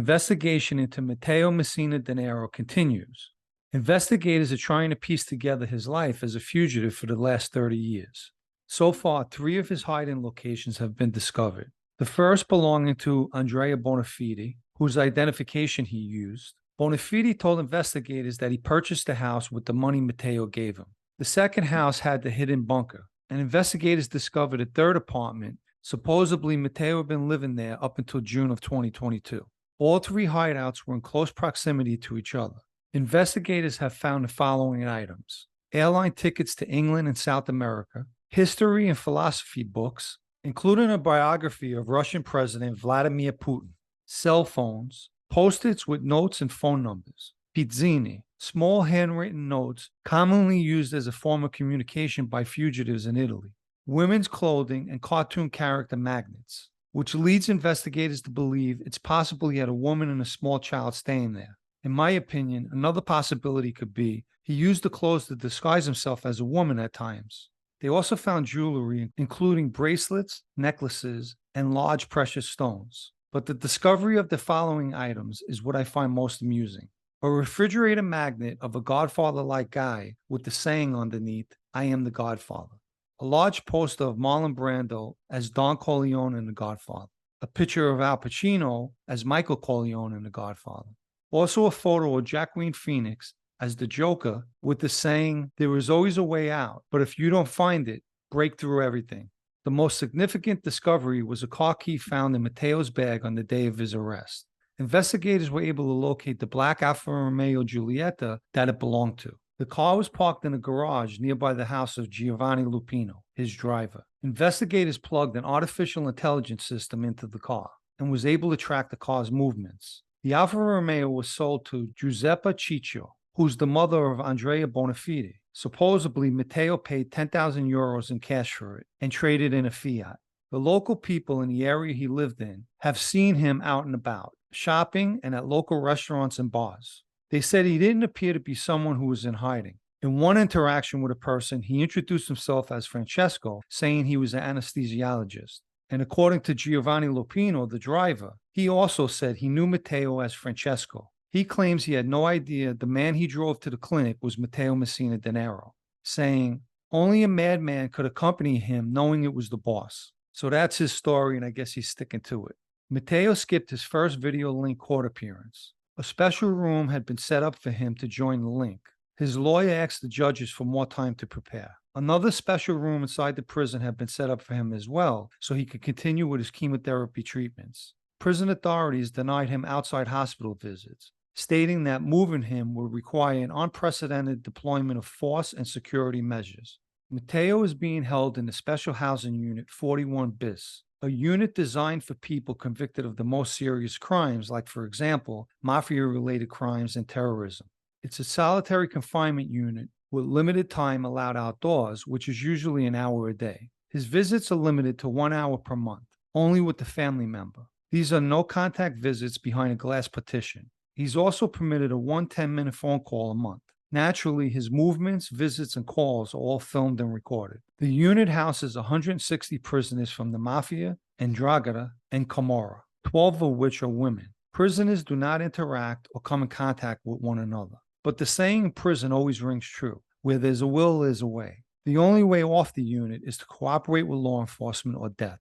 investigation into Matteo Messina Denaro continues. Investigators are trying to piece together his life as a fugitive for the last 30 years. So far, 3 of his hiding locations have been discovered. The first belonging to Andrea Bonafide, whose identification he used. Bonafide told investigators that he purchased the house with the money Matteo gave him. The second house had the hidden bunker, and investigators discovered a third apartment. Supposedly, Matteo had been living there up until June of 2022. All 3 hideouts were in close proximity to each other. Investigators have found the following items: airline tickets to England and South America, history and philosophy books, including a biography of Russian President Vladimir Putin, cell phones, post-its with notes and phone numbers, pizzini, small handwritten notes commonly used as a form of communication by fugitives in Italy, women's clothing, and cartoon character magnets, which leads investigators to believe it's possible he had a woman and a small child staying there. In my opinion, another possibility could be he used the clothes to disguise himself as a woman at times. They also found jewelry, including bracelets, necklaces, and large precious stones. But the discovery of the following items is what I find most amusing. A refrigerator magnet of a Godfather-like guy with the saying underneath, "I am the Godfather." A large poster of Marlon Brando as Don Corleone in The Godfather. A picture of Al Pacino as Michael Corleone in The Godfather. Also a photo of Joaquin Phoenix as the Joker with the saying, "There is always a way out, but if you don't find it, break through everything." The most significant discovery was a car key found in Matteo's bag on the day of his arrest. Investigators were able to locate the black Alfa Romeo Giulietta that it belonged to. The car was parked in a garage nearby the house of Giovanni Lupino, his driver. Investigators plugged an artificial intelligence system into the car and was able to track the car's movements. The Alfa Romeo was sold to Giuseppa Ciccio, who's the mother of Andrea Bonafide. Supposedly, Matteo paid 10,000 euros in cash for it and traded in a Fiat. The local people in the area he lived in have seen him out and about, shopping and at local restaurants and bars. They said he didn't appear to be someone who was in hiding. In one interaction with a person, he introduced himself as Francesco, saying he was an anesthesiologist. And according to Giovanni Lupino, the driver, he also said he knew Matteo as Francesco. He claims he had no idea the man he drove to the clinic was Matteo Messina Denaro, saying only a madman could accompany him knowing it was the boss. So that's his story, and I guess he's sticking to it. Matteo skipped his first video link court appearance. A special room had been set up for him to join the link. His lawyer asked the judges for more time to prepare. Another special room inside the prison had been set up for him as well, so he could continue with his chemotherapy treatments. Prison authorities denied him outside hospital visits, stating that moving him would require an unprecedented deployment of force and security measures. Matteo is being held in the Special Housing Unit 41 bis, a unit designed for people convicted of the most serious crimes, like, for example, mafia-related crimes and terrorism. It's a solitary confinement unit with limited time allowed outdoors, which is usually an hour a day. His visits are limited to 1 hour per month, only with the family member. These are no-contact visits behind a glass partition. He's also permitted a 10-minute phone call a month. Naturally, his movements, visits, and calls are all filmed and recorded. The unit houses 160 prisoners from the Mafia, 'Ndrangheta, and Camorra, 12 of which are women. Prisoners do not interact or come in contact with one another. But the saying in prison always rings true: where there's a will, there's a way. The only way off the unit is to cooperate with law enforcement or death.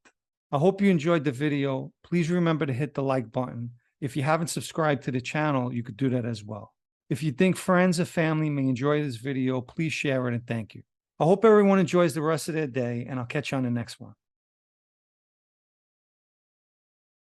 I hope you enjoyed the video. Please remember to hit the like button. If you haven't subscribed to the channel, you could do that as well. If you think friends or family may enjoy this video, please share it and thank you. I hope everyone enjoys the rest of their day, and I'll catch you on the next one.